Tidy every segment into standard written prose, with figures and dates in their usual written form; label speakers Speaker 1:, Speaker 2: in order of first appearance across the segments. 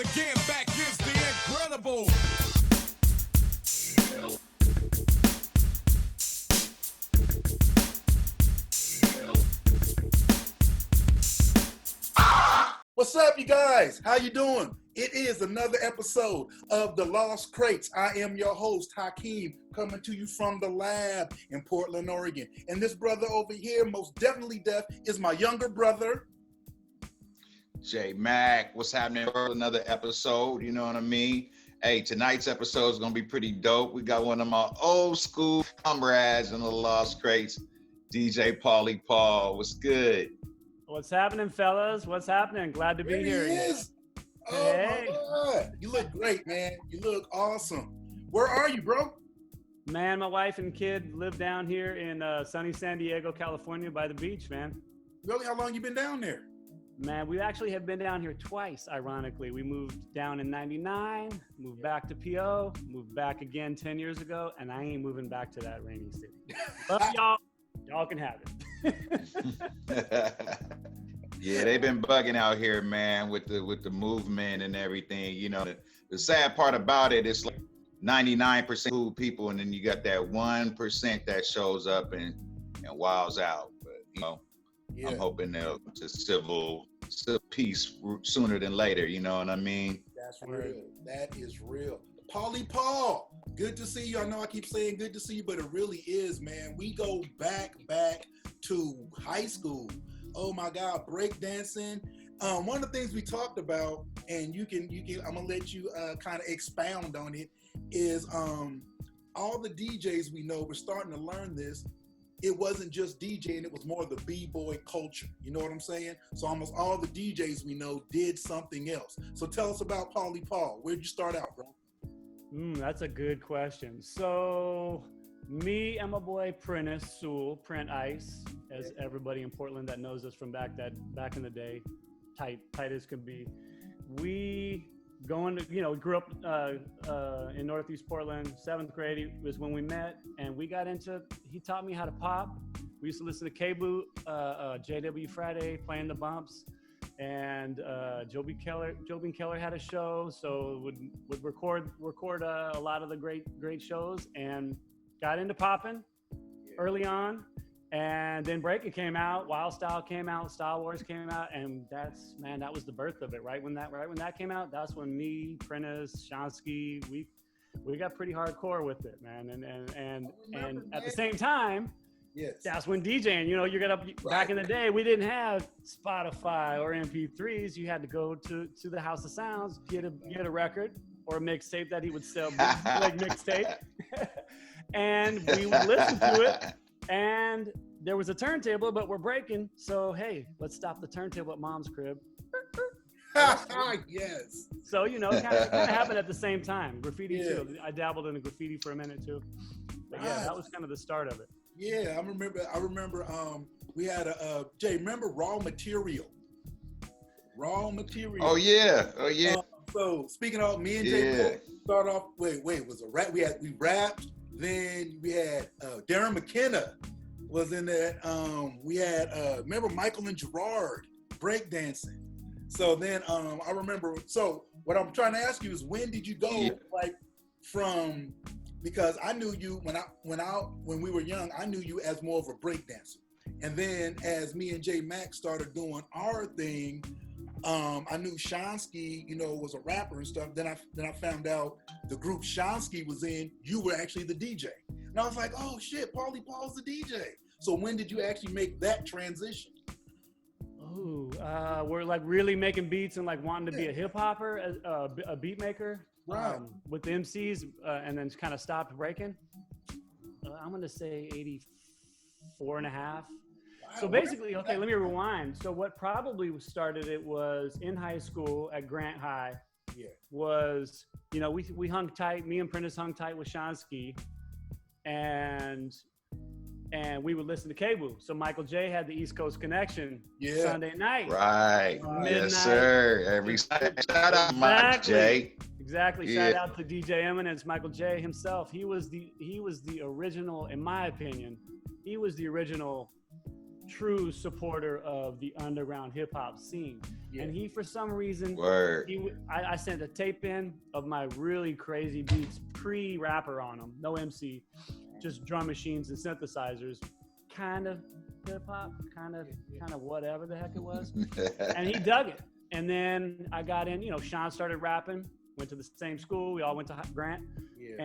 Speaker 1: again, back is the incredible.
Speaker 2: What's up, you guys? How you doing? It is another episode of The Lost Crates. I am your host, Hakeem, coming to you from the lab in Portland, Oregon. And this brother over here, most definitely deaf, is my younger brother.
Speaker 3: J Mac, what's happening for another episode? You know what I mean? Hey, tonight's episode is going to be pretty dope. We got one of my old school comrades in The Lost Crates, DJ Pauly Paul. What's good?
Speaker 4: What's happening, fellas? What's happening? Glad to be here.
Speaker 2: He is. Oh,
Speaker 4: hey.
Speaker 2: My God. You look great, man. You look awesome. Where are you, bro?
Speaker 4: Man, my wife and kid live down here in sunny San Diego, California by the beach, man.
Speaker 2: Really? How long you been down there?
Speaker 4: Man, we actually have been down here twice, ironically. We moved down in 99, moved back to PO, moved back again 10 years ago, and I ain't moving back to that rainy city. Love y'all. Y'all can have it.
Speaker 3: Yeah, they've been bugging out here, man, with the movement and everything. You know, the sad part about it is like 99% cool people, and then you got that 1% that shows up and wilds out. But you know, yeah. I'm hoping they'll to civil peace sooner than later. You know what I mean?
Speaker 2: That's real. That is real. Pauly Paul, good to see you. I know I keep saying good to see you, but it really is, man. We go back to high school. Oh my God, breakdancing. One of the things we talked about, and you can, I'm gonna let you kind of expound on it, is all the DJs we know, we're starting to learn this. It wasn't just DJing, it was more of the B-boy culture. You know what I'm saying? So almost all the DJs we know did something else. So tell us about Pauly Paul. Where'd you start out, bro?
Speaker 4: That's a good question. So me and my boy Prentice Sewell, Print Ice, as everybody in Portland that knows us from back in the day, tight as could be. We grew up in Northeast Portland. 7th grade was when we met, and we got into. He taught me how to pop. We used to listen to K-Boo, JW Friday, playing the bumps. And Joby Keller had a show, so would record a lot of the great shows, and got into popping early on, and then breaking came out, Wild Style came out, Style Wars came out, and that was the birth of it. Right when that came out, that's when me, Prentice, Shansky, we got pretty hardcore with it, man, and at the same time.
Speaker 2: Yes.
Speaker 4: That's when DJing, back in the day, we didn't have Spotify or MP3s. You had to go to the House of Sounds, get a record or a mixtape that he would sell, like mixtape. And we would listen to it. And there was a turntable, but we're breaking. So, hey, let's stop the turntable at mom's crib.
Speaker 2: Yes.
Speaker 4: So, kind of happened at the same time. Graffiti too. I dabbled in the graffiti for a minute too. But yeah, that was kind of the start of it.
Speaker 2: Yeah, I remember we had Jay, remember Raw Material?
Speaker 3: Oh yeah.
Speaker 2: So speaking of me and Jay start off, wait, was a rap, we rapped, then we had Darren McKenna was in that, we had remember Michael and Gerard breakdancing. So then I remember, so what I'm trying to ask you is, when did you go like from, because I knew you when we were young, I knew you as more of a breakdancer. And then as me and J Mac started doing our thing, I knew Shansky, was a rapper and stuff. Then I found out the group Shansky was in, you were actually the DJ. And I was like, oh shit, Pauly Paul's the DJ. So when did you actually make that transition?
Speaker 4: Oh, we're like really making beats and like wanting to be a hip hopper, a beat maker.
Speaker 2: Right.
Speaker 4: With the MCs, and then kind of stopped breaking. I'm gonna say 84 and a half. Wow. So basically, okay, let me rewind. So what probably started it was in high school at Grant High.
Speaker 2: Yeah.
Speaker 4: Was, we hung tight. Me and Prentice hung tight with Shansky, and we would listen to K-Boo. So Michael J had the East Coast Connection Sunday night.
Speaker 3: Right. Yes, sir. Every Sunday. Shout out Michael J.
Speaker 4: Exactly. Shout out to DJ Eminence, Michael J himself. He was the original, in my opinion. He was the original true supporter of the underground hip hop scene.
Speaker 2: Yeah.
Speaker 4: And he, for some reason,
Speaker 3: Word.
Speaker 4: I sent a tape in of my really crazy beats, pre-rapper on them, no MC, just drum machines and synthesizers, kind of hip hop, kind of whatever the heck it was. And he dug it. And then I got in, you know, Sean started rapping, went to the same school. We all went to Grant.
Speaker 2: Yeah.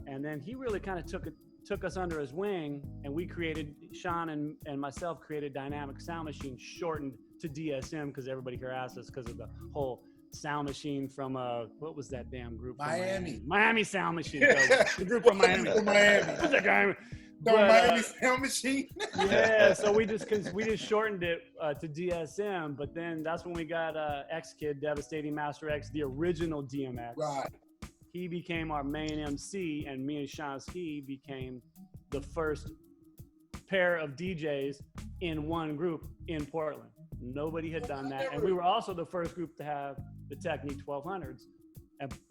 Speaker 4: And then he really kind of took us under his wing, and we created, Sean and myself created Dynamic Sound Machine, shortened to DSM because everybody here asked us because of the whole sound machine from what was that damn group? Miami Sound Machine. The group from Miami. What's that guy?
Speaker 2: Miami Sound Machine.
Speaker 4: Yeah, so we just shortened it to DSM, but then that's when we got X Kid, Devastating Master X, the original DMX.
Speaker 2: Right.
Speaker 4: He became our main MC, and me and Sean Ski became the first pair of DJs in one group in Portland. Nobody had done that, and we were also the first group to have the Technique 1200s,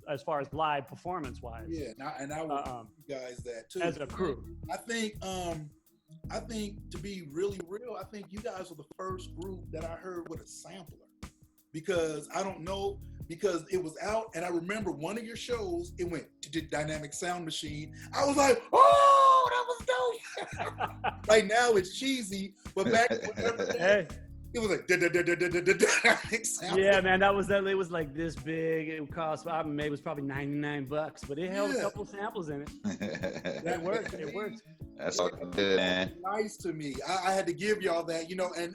Speaker 4: as far as live performance-wise.
Speaker 2: Yeah, and I was you guys that too
Speaker 4: as a crew.
Speaker 2: I think to be really real, I think you guys were the first group that I heard with a sampler, because I don't know. Because it was out, and I remember one of your shows, it went to Dynamic Sound Machine. I was like, oh, that was dope. Right now it's cheesy, but back
Speaker 4: Hey.
Speaker 2: It was like Dynamic Sound.
Speaker 4: Yeah, man, it was like this big. It cost, maybe it was probably $99, but it held a couple samples in it. It worked. It worked.
Speaker 3: That's all good, man.
Speaker 2: Nice to me. I had to give y'all that, you know, and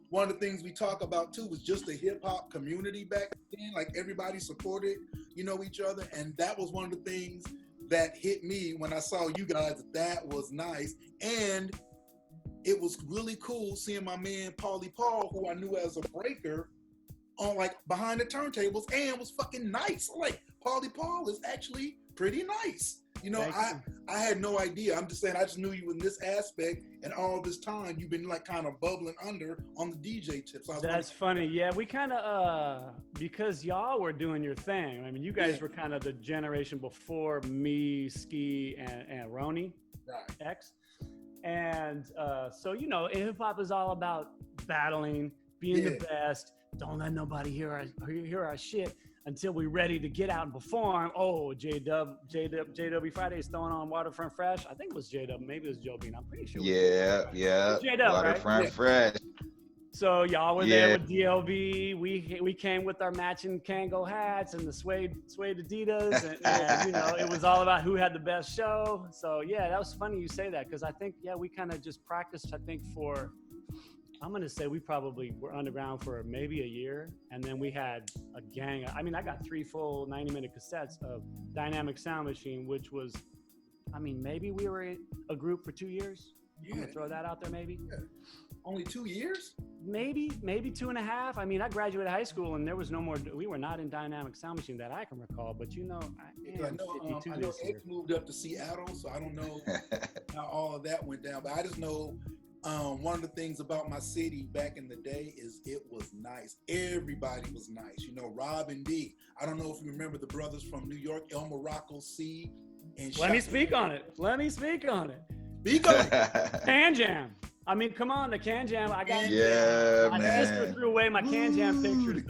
Speaker 2: one of the things we talk about too was just the hip hop community back then. Like everybody supported, you know, each other. And that was one of the things that hit me when I saw you guys. That was nice. And it was really cool seeing my man Pauly Paul, who I knew as a breaker, on like behind the turntables, and was fucking nice. Like Pauly Paul is actually pretty nice. You know, I had no idea. I'm just saying, I just knew you in this aspect, and all this time you've been like kind of bubbling under on the DJ tip. So
Speaker 4: that's funny. Yeah, we kind of, because y'all were doing your thing. I mean, you guys were kind of the generation before me, Ski, and Roni X. And so, you know, hip hop is all about battling, being the best. Don't let nobody hear our shit until we're ready to get out and perform. Oh, JW Friday's throwing on Waterfront Fresh. I think it was JW. Maybe it was Joe Bean. I'm pretty sure.
Speaker 3: Yeah.
Speaker 4: JW,
Speaker 3: Waterfront
Speaker 4: right?
Speaker 3: Fresh.
Speaker 4: So y'all were there with DLB. We came with our matching Kango hats and the suede Adidas, and you know, it was all about who had the best show. So yeah, that was funny you say that, because I think we kind of just practiced. I think for, I'm gonna say we probably were underground for maybe a year, and then we had a gang. I mean, I got 3 full 90-minute cassettes of Dynamic Sound Machine, which was, I mean, maybe we were a group for 2 years. I'm gonna throw that out there, maybe.
Speaker 2: Yeah. Only 2 years?
Speaker 4: Maybe 2.5. I mean, I graduated high school and there was no more. We were not in Dynamic Sound Machine that I can recall. But you know,
Speaker 2: I know X moved up to Seattle, so I don't know how all of that went down. But I just know one of the things about my city back in the day is it was nice. Everybody was nice. You know, Rob and D. I don't know if you remember the brothers from New York, El Morocco C. And
Speaker 4: Let me speak on it.
Speaker 2: Speak on it.
Speaker 4: Can Jam. I mean, come on, the Can Jam. I got my sister threw away my Can Jam pictures.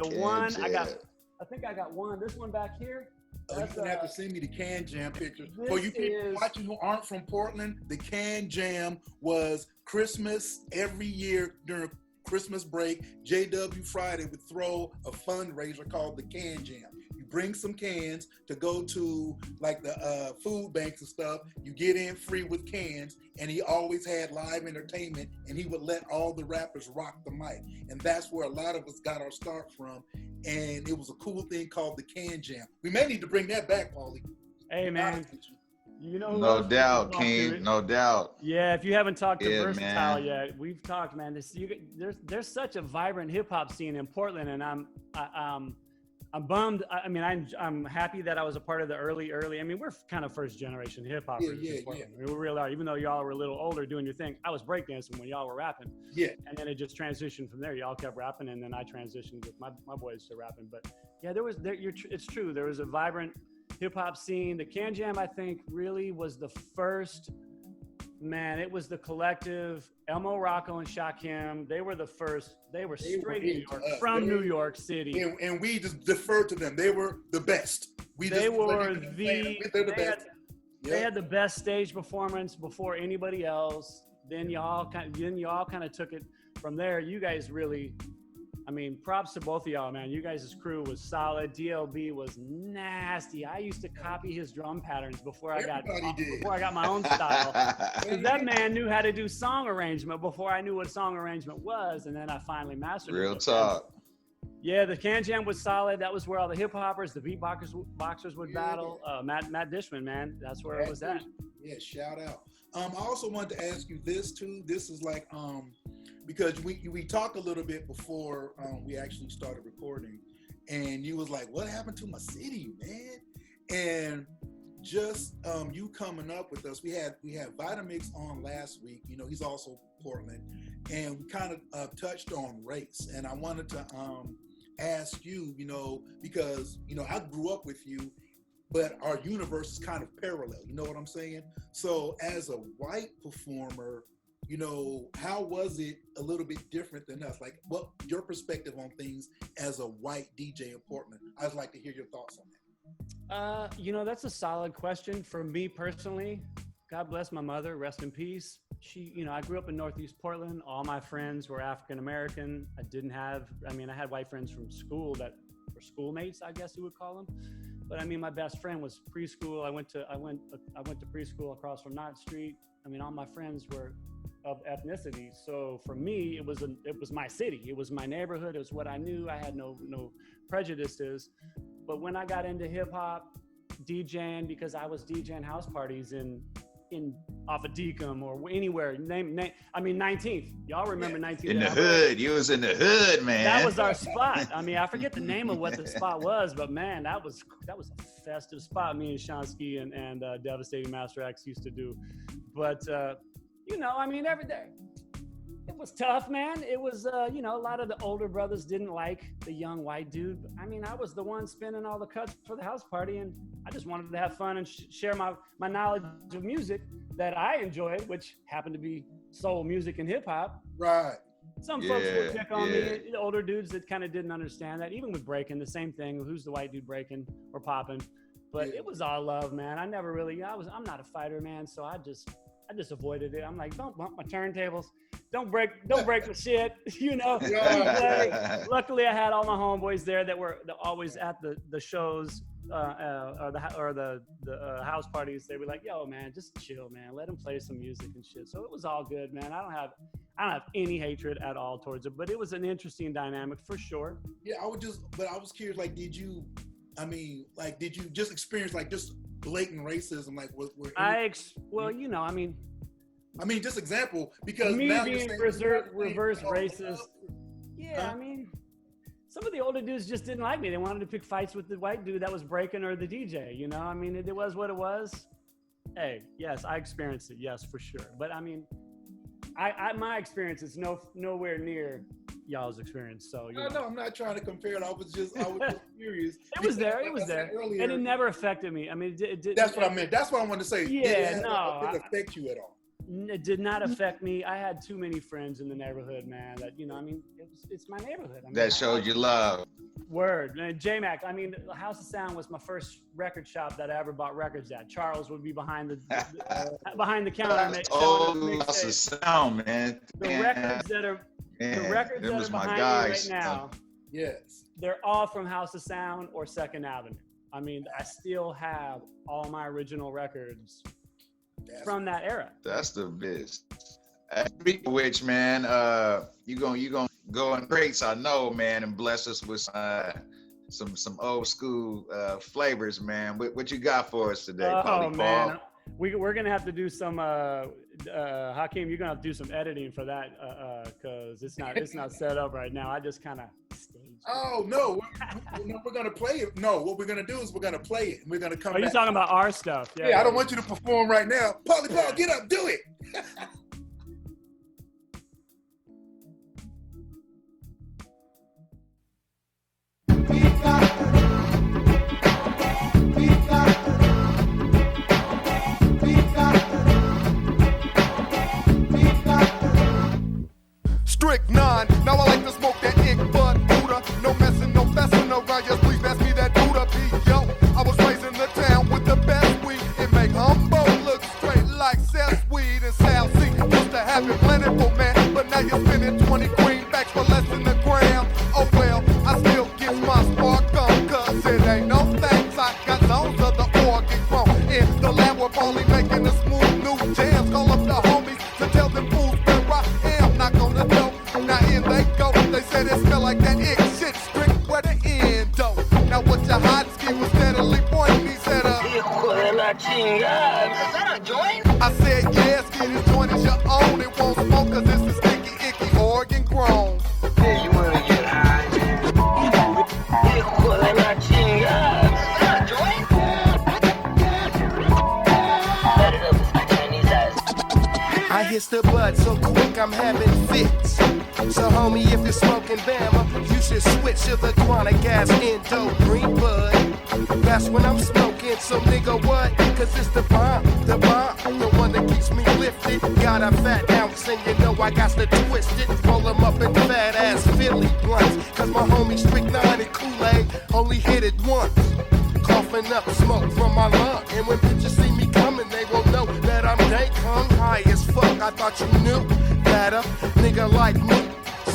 Speaker 4: I think I got one. This one back here.
Speaker 2: You're gonna have to send me the Can Jam pictures. For you people watching who aren't from Portland, the Can Jam was Christmas every year during Christmas break. JW Friday would throw a fundraiser called the Can Jam. You bring some cans to go to like the food banks and stuff. You get in free with cans, and he always had live entertainment, and he would let all the rappers rock the mic. And that's where a lot of us got our start from. And it was a cool thing called the Can Jam. We may need to bring that back, Pauly.
Speaker 4: Hey, man. You know,
Speaker 3: no doubt, King. No doubt.
Speaker 4: Yeah, if you haven't talked to Versatile yet, we've talked, man. There's such a vibrant hip hop scene in Portland, and I'm bummed. I mean, I'm happy that I was a part of the early. I mean, we're kind of first generation hip hoppers.
Speaker 2: Yeah.
Speaker 4: We really are. Even though y'all were a little older doing your thing, I was breakdancing when y'all were rapping.
Speaker 2: Yeah.
Speaker 4: And then it just transitioned from there. Y'all kept rapping, and then I transitioned with my boys to rapping. But yeah, it's true. There was a vibrant hip hop scene. The Can Jam, I think, really was the first Man, it was the collective. Elmo Rocco and Shakim. They were the first. They were straight New York, from New York City.
Speaker 2: And we just deferred to them. They were the best.
Speaker 4: They had the best stage performance before anybody else. Then y'all kind of took it from there. You guys really, I mean, props to both of y'all, man. You guys' crew was solid. DLB was nasty. I used to copy his drum patterns before I got my own style. That man knew how to do song arrangement before I knew what song arrangement was, and then I finally mastered it.
Speaker 3: Real talk.
Speaker 4: Yeah, the Can Jam was solid. That was where all the hip hoppers, the beatboxers would battle. Matt Dishman, man, that's where it was at.
Speaker 2: Yeah, shout out. I also wanted to ask you this too. This is like because we talked a little bit before we actually started recording, and you was like, "What happened to my city, man?" And just you coming up with us. We had Vitamix on last week. You know, he's also Portland, and we kind of touched on race. And I wanted to ask you, you know, because you know I grew up with you, but our universe is kind of parallel. You know what I'm saying? So as a white performer, you know, how was it a little bit different than us? Like, what your perspective on things as a white DJ in Portland? I'd like to hear your thoughts on that.
Speaker 4: You know, that's a solid question. For me personally, God bless my mother, rest in peace. She, you know, I grew up in Northeast Portland. All my friends were African American. I had white friends from school that were schoolmates, I guess you would call them. But I mean, my best friend was preschool. I went to preschool across from Knott Street. I mean, all my friends were of ethnicity. So for me, it was my city. It was my neighborhood. It was what I knew. I had no prejudices. But when I got into hip hop, DJing, because I was DJing house parties in off of Deacom or anywhere. I mean, 19th. Y'all remember 19th?
Speaker 3: In the hood. You was in the hood, man.
Speaker 4: That was our spot. I mean, I forget the name of what the spot was, but man, that was a festive spot. Me and Shonsky and Devastating Master X used to do. But you know, I mean, every day it was tough, man. It was you know, a lot of the older brothers didn't like the young white dude. I mean, I was the one spinning all the cuts for the house party, and I just wanted to have fun and share my knowledge of music that I enjoyed, which happened to be soul music and hip hop.
Speaker 2: Right.
Speaker 4: Some folks would pick on me, older dudes that kind of didn't understand that. Even with breaking, the same thing. Who's the white dude breaking or popping? But it was all love, man. I never really. I'm not a fighter, man. So I just avoided it. I'm like, don't bump my turntables. Don't break the shit, you know. Luckily, I had all my homeboys there that were always at the shows or the house parties. They were like, "Yo, man, just chill, man. Let them play some music and shit." So it was all good, man. I don't have any hatred at all towards it, but it was an interesting dynamic for sure.
Speaker 2: Yeah, I was curious. Like, did you just experience like just blatant racism? Like,
Speaker 4: you know,
Speaker 2: I mean, just example, because
Speaker 4: me
Speaker 2: now
Speaker 4: being reverse racist. Yeah, I mean, some of the older dudes just didn't like me. They wanted to pick fights with the white dude that was breaking or the DJ, you know? I mean, it was what it was. Hey, yes, I experienced it, yes, for sure. But I mean, my experience is nowhere near y'all's experience. So
Speaker 2: no, I'm not trying to compare it. I was just curious.
Speaker 4: It was there, earlier, and it never affected me. I mean,
Speaker 2: that's what I meant. That's what I wanted to say.
Speaker 4: Yeah,
Speaker 2: it didn't affect you at all.
Speaker 4: It did not affect me. I had too many friends in the neighborhood, man. That, you know, I mean, it's my neighborhood. I mean,
Speaker 3: that showed you love.
Speaker 4: Word, J-Mac. I mean, the House of Sound was my first record shop that I ever bought records at. Charles would be behind the counter.
Speaker 3: House of Sound, man.
Speaker 4: The records that are behind me right now.
Speaker 2: Yes,
Speaker 4: they're all from House of Sound or Second Avenue. I mean, I still have all my original records from that era.
Speaker 3: That's the best. Speaking of which, man, you gonna go in crates, I know, man, and bless us with some old school flavors, man. What you got for us today, Pauly,
Speaker 4: man, Paul? We're gonna have to do some Hakeem. You're gonna have to do some editing for that because it's not set up right now. I just kind of staged.
Speaker 2: Oh no, we're gonna play it. No, what we're gonna do is we're gonna play it. And we're gonna come.
Speaker 4: Are you talking about our stuff?
Speaker 2: Yeah, I don't want you to perform right now. Pauly, Paul, get up, do it.
Speaker 5: that a joint? I said yes, kid, this joint is your own. It won't smoke cause it's a sticky, icky, Oregon grown. Hey, you wanna get high, man? Hijo de la chingada. Is that a joint? Light it up with my Chinese eyes. I hit the bud so quick I'm having fits. So homie, if you're smoking Bama, you should switch to the chronic gas Indo green bud. That's when I'm smoking, so nigga what? Cause it's the bomb, the one that keeps me lifted. Got a fat ounce and you know I got to twist it. Roll 'em up in fat ass Philly blunts. Cause my homie Strict 9 and Kool-Aid only hit it once. Coughing up smoke from my lung. And when bitches see me coming, they will know that I'm dank hung high as fuck. I thought you knew that a nigga like me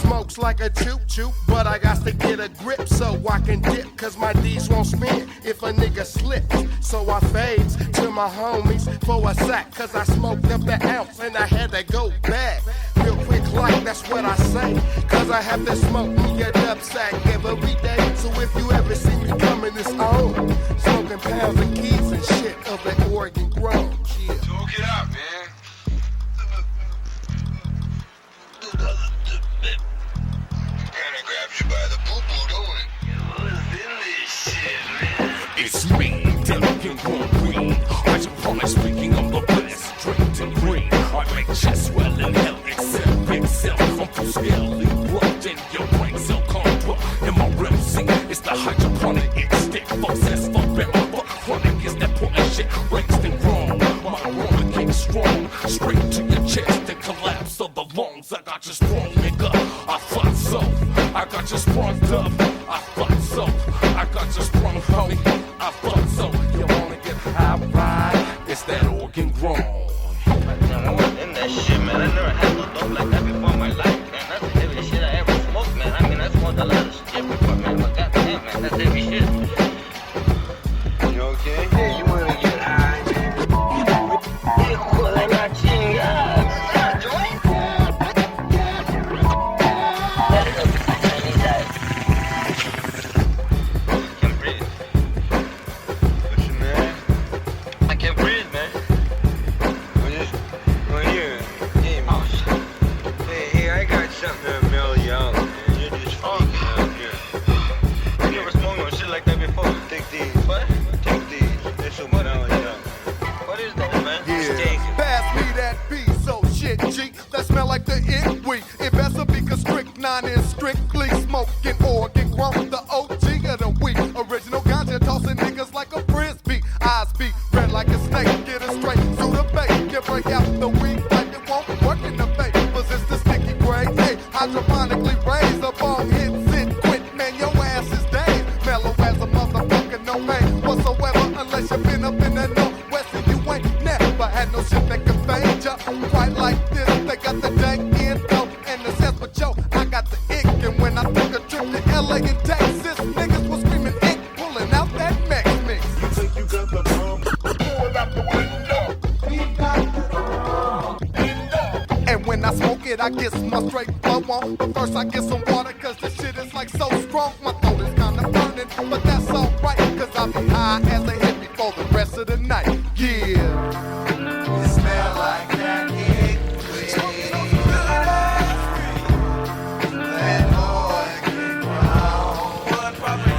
Speaker 5: smokes like a choo-choo, but I got to get a grip so I can dip, cause my D's won't spin if a nigga slips. So I fades to my homies for a sack, cause I smoked up the ounce and I had to go back real quick like that's what I say, cause I have to smoke me a dub sack every day. So if you ever see me coming, it's on, smoking pounds and keys and shit of that Oregon grown. Yeah.
Speaker 6: Talk it out, man. You by the poo-poo, don't it? What's in this shit, man?
Speaker 1: It's me, Delicate Green. Hydroponic speaking, I'm the best. Straight and green. I make chest well in hell, except big self. I'm too scaly, blood in your brain cell combo. And my rep sing, it's the hydroponic. It's stick, fuck sense, fuck bama, fuck chronic. It's that point shit, raised and grown. My aroma came strong, straight to your chest and collapse of the lungs. I got you strong, nigga. I thought so. I got you sprung up, I thought so. I got you sprung, homie, I thought so. You wanna get high, right? It's that Oregon grown.
Speaker 6: Man, I was in that shit, man. I never had no dope like that before in my life, man. That's the heaviest shit I ever smoked, man. I mean, I smoked a lot of shit before, man. But goddamn, man, that's heavy shit.
Speaker 5: You okay? Yeah, you wanna get high, man?
Speaker 6: Hijo de la chingada. Is that a joint? Light it up with my Chinese eyes. I can't breathe.
Speaker 5: What's your name?
Speaker 6: I can't breathe, man.
Speaker 5: Well, here. Hey, I got something to mail you out, man. You're just freaking out here.
Speaker 6: I never smoked no shit like that before.
Speaker 5: Take these.
Speaker 6: What?
Speaker 5: Take these. This will mail you out.
Speaker 6: What is that, man?
Speaker 5: Yeah. Pass me that beat, so shit, G. That smell like the it weed. It better because Strict 9 is strictly smoking Oregon grown. The OG of the weed. Original ganja tossing niggas like a frisbee. Eyes be red like a snake. Get it straight to the bait. Can break out the weed like it won't work in the vape. But it's the sticky gray. Hey, hydroponically raised. A bong hits it quick. Man, your ass is dead. Mellow as a motherfucker. No pain whatsoever unless you been up in the northwest and you ain't never had no shit that can fade ya. Quite like this, they got the dank info and the sense, but yo, I got the ick. And when I took a trip to LA and Texas, niggas was screaming ick, pulling out that Mex mix.
Speaker 1: You think you got the bomb? Pull it out the window. We got the bomb.
Speaker 5: And when I smoke it, I get some straight flow on. But first I get some water, cause the shit is like so strong. My throat is kinda burning, but that's alright, cause I'll be high as a hippie for the rest of the night. Yeah. It smell like that egg weed. That Oregon ground. One property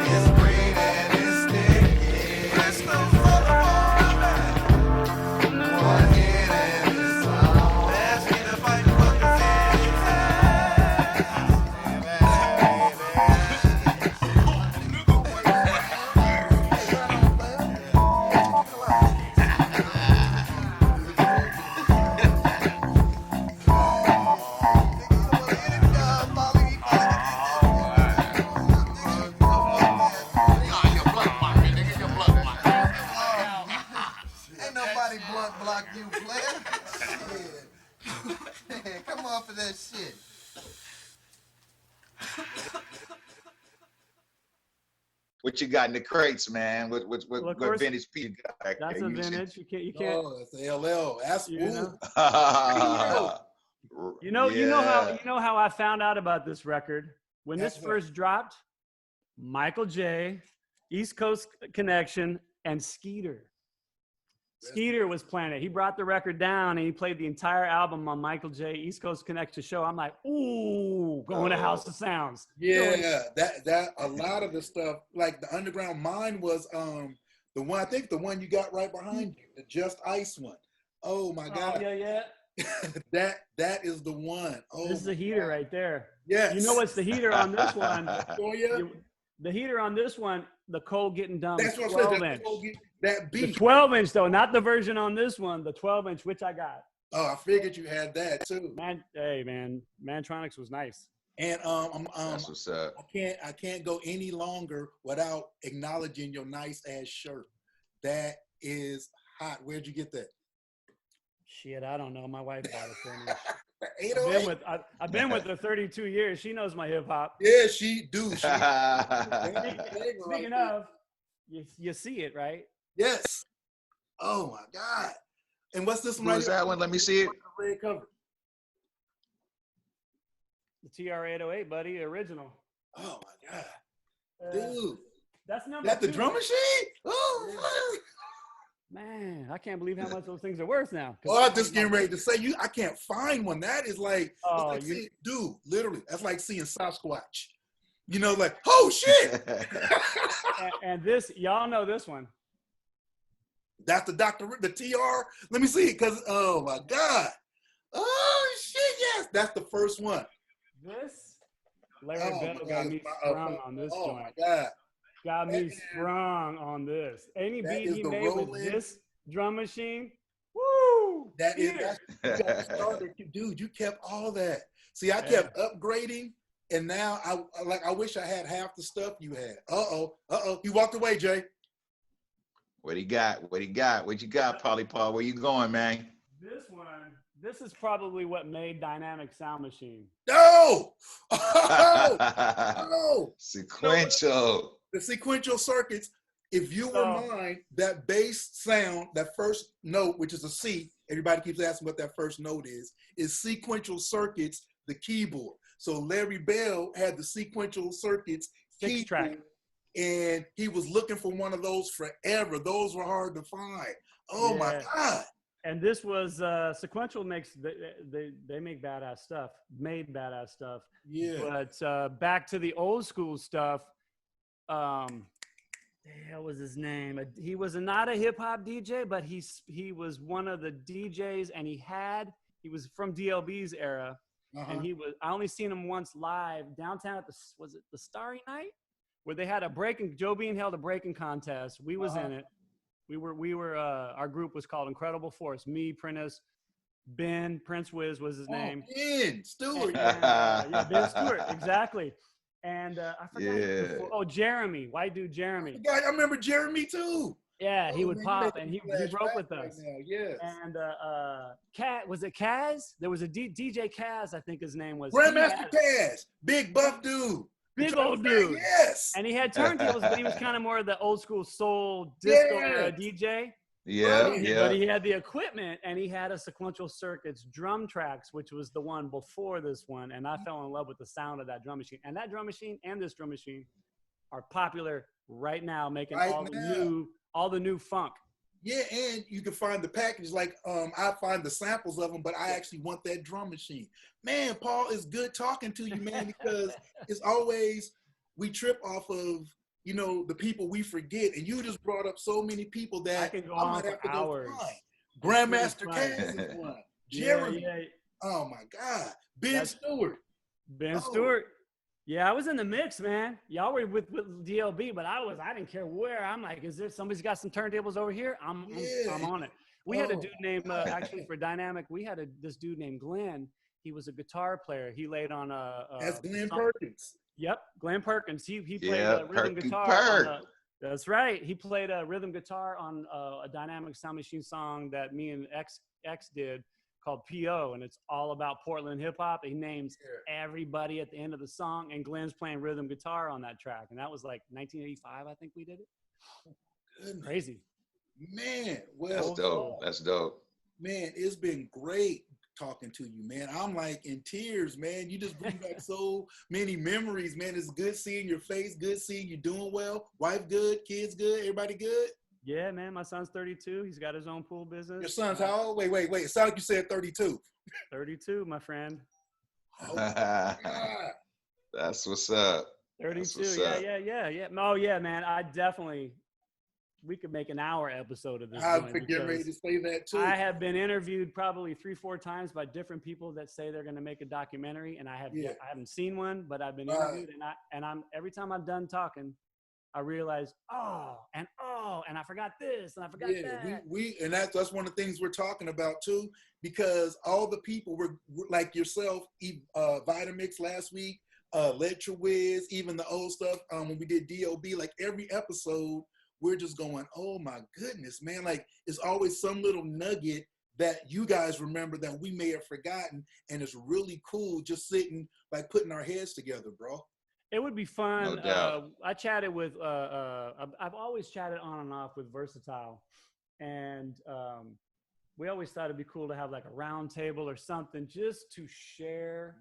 Speaker 5: it's green and it's sticky. It's no fun on that. One hit and it's on. Pass me the fight, fucking Ain't nobody blunt block you, player. Shit. Come off of that shit.
Speaker 3: What you got in the crates, man? What
Speaker 4: Well, course,
Speaker 3: vintage piece you got back
Speaker 4: that's
Speaker 3: there?
Speaker 4: a vintage. You can't.
Speaker 2: Oh, it's a LL. That's
Speaker 4: You
Speaker 2: ooh.
Speaker 4: know? You know
Speaker 3: Yeah.
Speaker 4: how I found out about this record when this
Speaker 2: That's
Speaker 4: first dropped. Michael J. East Coast Connection, and Skeeter. Skeeter was playing it. He brought the record down and he played the entire album on Michael J. East Coast Connection show. I'm like, ooh, going to House of Sounds.
Speaker 2: Yeah, that a lot of the stuff, like the Underground Mind was the one, I think the one you got right behind you, the Just Ice one. Oh my God.
Speaker 4: Yeah.
Speaker 2: that is the one. Oh,
Speaker 4: this is a heater right there.
Speaker 2: Yes.
Speaker 4: You know what's the heater on this one?
Speaker 2: Oh yeah.
Speaker 4: The heater on this one, the Cole Getting Dumb.
Speaker 2: That's what
Speaker 4: 12
Speaker 2: I
Speaker 4: inch.
Speaker 2: said. That beat.
Speaker 4: The 12 inch though, not the version on this one. The 12 inch, which I got.
Speaker 2: Oh, I figured you had that too.
Speaker 4: Man, hey man, Mantronics was nice.
Speaker 2: And
Speaker 3: That's what's up.
Speaker 2: I can't go any longer without acknowledging your nice ass shirt. That is hot. Where'd you get that?
Speaker 4: Shit, I don't know. My wife bought it for me.
Speaker 2: 808?
Speaker 4: I've been with her 32 years. She knows my hip hop.
Speaker 2: Yeah, she do.
Speaker 4: Speaking of, you see it, right?
Speaker 2: Yes. Oh my God. And what's this one?
Speaker 3: Who's that one? Let me see it.
Speaker 2: Red cover.
Speaker 4: The TR-808, buddy, original.
Speaker 2: Oh my God. Dude.
Speaker 4: That's number
Speaker 2: That the
Speaker 4: 2.
Speaker 2: drum machine? Oh,
Speaker 4: man, I can't believe how much those things are worth now.
Speaker 2: oh, I'm just getting ready to say I can't find one. That is like, dude, literally, that's like seeing Sasquatch. You know, like, oh shit.
Speaker 4: and this, y'all know this one.
Speaker 2: That's the the TR. Let me see it, because oh my God. Oh shit, yes. That's the first one.
Speaker 4: This, Larry Bell got me sprung on this joint.
Speaker 2: Oh my God.
Speaker 4: Got me sprung on this. Any beat he made with this drum machine, woo!
Speaker 2: That is, dude, you kept all that. See, I kept upgrading, and now I wish I had half the stuff you had. He walked away, Jay.
Speaker 3: What he got? What you got, Pauly Paul? Where you going, man?
Speaker 4: This is probably what made Dynamic Sound Machine.
Speaker 2: No! Oh!
Speaker 3: Sequential.
Speaker 2: The sequential circuits, if you remind that bass sound, that first note, which is a C, everybody keeps asking what that first note is sequential circuits, the keyboard. So Larry Bell had the sequential circuits keyboard,
Speaker 4: track.
Speaker 2: And he was looking for one of those forever. Those were hard to find. Oh my God.
Speaker 4: And this was sequential makes they make badass stuff, made badass stuff.
Speaker 2: Yeah.
Speaker 4: But back to the old school stuff. The hell was his name? He was not a hip hop DJ, but he was one of the DJs, and he was from DLB's era, and I only seen him once live downtown at was it the Starry Night, where they had Joe Bean held a breaking contest. We was in it. We were our group was called Incredible Force. Me, Prentice, Ben, Prince Wiz was his name.
Speaker 2: Ben Stewart.
Speaker 4: Ben Stewart, exactly. And I forgot. Jeremy, white dude Jeremy.
Speaker 2: I remember Jeremy too.
Speaker 4: Yeah, he would pop, and he broke with us.
Speaker 2: Right now, yes.
Speaker 4: And was it Kaz? There was a DJ Kaz, I think his name was.
Speaker 2: Grandmaster Kaz, big buff dude.
Speaker 4: Big old dude.
Speaker 2: Yes.
Speaker 4: And he had turntables, but he was kind of more of the old school soul disco era DJ.
Speaker 3: Yeah.
Speaker 4: But he had the equipment, and he had a sequential circuits drum tracks, which was the one before this one. And I fell in love with the sound of that drum machine. And that drum machine and this drum machine are popular right now, making all the new funk.
Speaker 2: Yeah, and you can find the package. Like I find the samples of them, but I actually want that drum machine. Man, Paul, it's good talking to you, man, because it's always we trip off of the people we forget, and you just brought up so many people that
Speaker 4: I can go on for hours.
Speaker 2: Grandmaster Kaz is one. Jeremy.
Speaker 4: Yeah.
Speaker 2: Oh my God. Ben Stewart.
Speaker 4: Stewart. Yeah, I was in the mix, man. Y'all were with DLB, but I didn't care where. I'm like, is there somebody's got some turntables over here? I'm on it. We had a dude named actually for Dynamic. We had this dude named Glenn. He was a guitar player. He laid on
Speaker 2: that's Glenn Perkins.
Speaker 4: Yep, Glenn Perkins. He played rhythm guitar. That's right. He played rhythm guitar on a Dynamic Sound Machine song that me and X did called P.O., and it's all about Portland hip hop. He names everybody at the end of the song, and Glenn's playing rhythm guitar on that track. And that was like 1985, I think we did it.
Speaker 2: Goodness.
Speaker 4: Crazy.
Speaker 2: Man, well,
Speaker 3: that's dope.
Speaker 2: Man, it's been great talking to you, man. I'm like in tears, man. You just bring back so many memories, man. It's good seeing your face, good seeing you doing well. Wife good, kids good, everybody good?
Speaker 4: Yeah, man. My son's 32. He's got his own pool business.
Speaker 2: Your son's how old? Wait. It sounded like you said 32.
Speaker 4: 32, my friend.
Speaker 2: Oh, my God.
Speaker 3: That's what's up.
Speaker 4: 32.
Speaker 3: What's
Speaker 4: Yeah,
Speaker 3: up.
Speaker 4: yeah. Oh, yeah, man. We could make an hour episode of this.
Speaker 2: I was getting ready to say that too.
Speaker 4: I have been interviewed probably 3-4 times by different people that say they're going to make a documentary, and I haven't seen one, but I've been interviewed, and I'm every time I'm done talking, I realize, and I forgot this, and I forgot that.
Speaker 2: And that's one of the things we're talking about too, because all the people were like yourself, Vitamix last week, Lecture Wiz, even the old stuff. When we did DOB, like every episode, we're just going, oh my goodness, man. Like it's always some little nugget that you guys remember that we may have forgotten. And it's really cool just sitting, like putting our heads together, bro.
Speaker 4: It would be fun.
Speaker 3: No doubt.
Speaker 4: I chatted with, I've always chatted on and off with Versatile. And we always thought it'd be cool to have like a round table or something just to share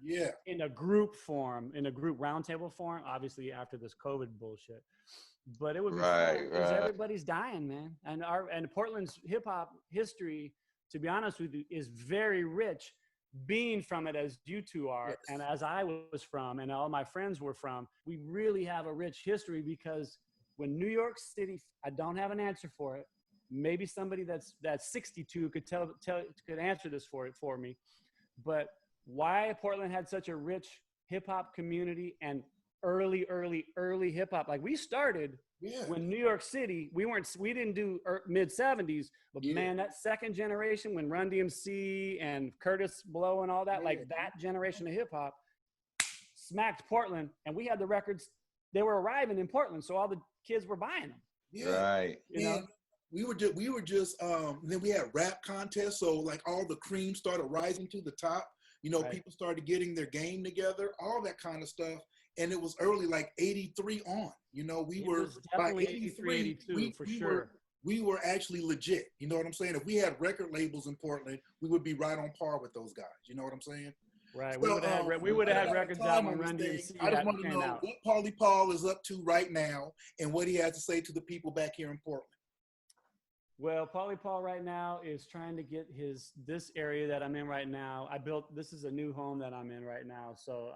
Speaker 4: in a group form, in a group round table form, obviously after this COVID bullshit. But it would be fun because everybody's dying, man. And Portland's hip hop history, to be honest with you, is very rich. Being from it as you two are, and as I was from, and all my friends were from, we really have a rich history because when New York City, I don't have an answer for it. Maybe somebody that's 62 could could answer this for me. But why Portland had such a rich hip hop community and early hip hop. Like we started when New York City, we didn't do mid 70s, but man, that second generation when Run DMC and Curtis Blow and all that, like that generation of hip hop smacked Portland, and we had the records. They were arriving in Portland, so all the kids were buying them.
Speaker 3: Right.
Speaker 2: You know, we were just then we had rap contests, so like all the cream started rising to the top. You know, people started getting their game together, all that kind of stuff. And it was early, like 83 on. You know, we were
Speaker 4: definitely 83, 82 for sure.
Speaker 2: We were actually legit. You know what I'm saying? If we had record labels in Portland, we would be right on par with those guys. You know what I'm saying?
Speaker 4: Right.
Speaker 2: So,
Speaker 4: we would have had records out when Run DMC.
Speaker 2: I just want to know what Pauly Paul is up to right now and what he has to say to the people back here in Portland.
Speaker 4: Well, Pauly Paul right now is trying to get this area that I'm in right now. This is a new home that I'm in right now. So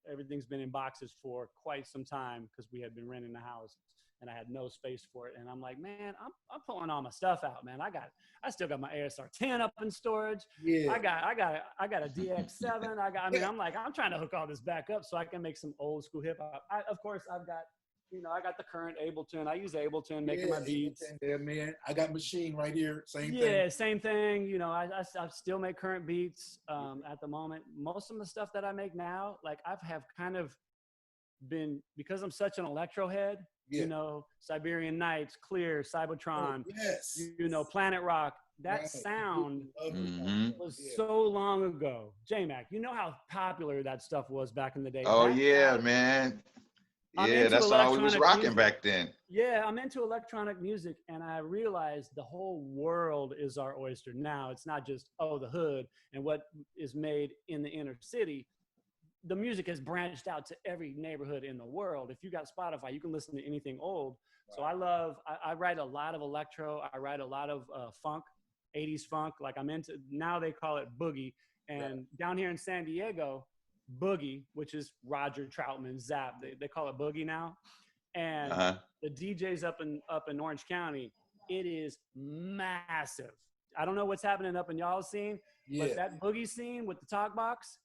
Speaker 4: everything's been in boxes for quite some time because we had been renting the house and I had no space for it. And I'm like, man, I'm pulling all my stuff out, man. I still got my ASR 10 up in storage. Yeah. I got a DX7. I'm trying to hook all this back up so I can make some old school hip hop. Of course, I got the current Ableton. I use Ableton making my beats.
Speaker 2: Yeah, man. I got Machine right here. Same thing.
Speaker 4: Yeah, same thing. You know, I still make current beats at the moment. Most of the stuff that I make now, like I have kind of been, because I'm such an electro head, you know, Siberian Nights, Clear, Cybotron, you know, Planet Rock. That sound was so long ago. J-Mac, you know how popular that stuff was back in the day.
Speaker 3: Oh, yeah, man. Yeah, that's all we was rocking back then.
Speaker 4: Yeah, I'm into electronic music, and I realized the whole world is our oyster now. It's not just, the hood and what is made in the inner city. The music has branched out to every neighborhood in the world. If you got Spotify, you can listen to anything old. So I write a lot of electro. I write a lot of funk, 80s funk. Like I'm into, now they call it boogie. And down here in San Diego, boogie, which is Roger Troutman, Zap, they call it boogie now. And the DJs up in Orange County, it is massive. I don't know what's happening up in y'all's scene, but that boogie scene with the talk box,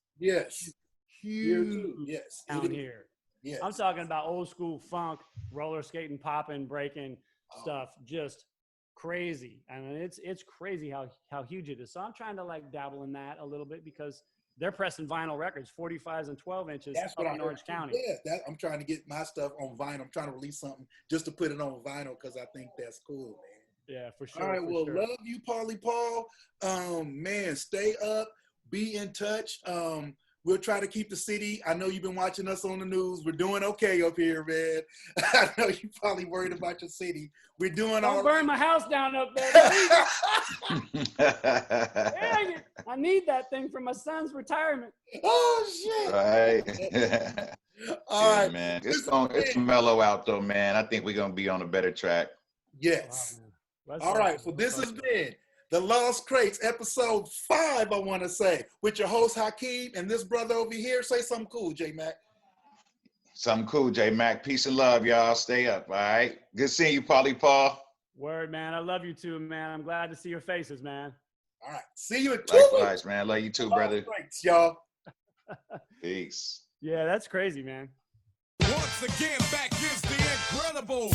Speaker 4: huge down here. Yes. I'm talking about old school funk, roller skating, popping, breaking stuff, just crazy. I mean, it's crazy how huge it is. So I'm trying to like dabble in that a little bit because they're pressing vinyl records, 45s and 12 inches up in Orange County.
Speaker 2: Yeah, I'm trying to get my stuff on vinyl. I'm trying to release something just to put it on vinyl because I think that's cool, man.
Speaker 4: Yeah, for sure.
Speaker 2: All right, love you, Pauly Paul. Man, stay up, be in touch. We'll try to keep the city. I know you've been watching us on the news. We're doing okay up here, man. I know you're probably worried about your city. We're doing all
Speaker 4: Don't burn my house down up there. Dang it. I need that thing for my son's retirement.
Speaker 2: Oh, shit.
Speaker 3: Right.
Speaker 2: All right,
Speaker 3: man. It's mellow out though, man. I think we're gonna be on a better track.
Speaker 2: Yes.
Speaker 4: Wow,
Speaker 2: all right. So this has been the Lost Crates, episode 5, I want to say, with your host Hakeem and this brother over here. Say something cool, J-Mac.
Speaker 3: Something cool, J-Mac. Peace and love, y'all. Stay up, all right? Good seeing you, Pauly Paul.
Speaker 4: Word, man. I love you too, man. I'm glad to see your faces, man.
Speaker 2: All right. See you in 2
Speaker 3: Likewise,
Speaker 2: weeks.
Speaker 3: man. Love you too, brother.
Speaker 2: Thanks, y'all.
Speaker 3: Peace.
Speaker 4: Yeah, that's crazy, man.
Speaker 1: Once again, back is the incredible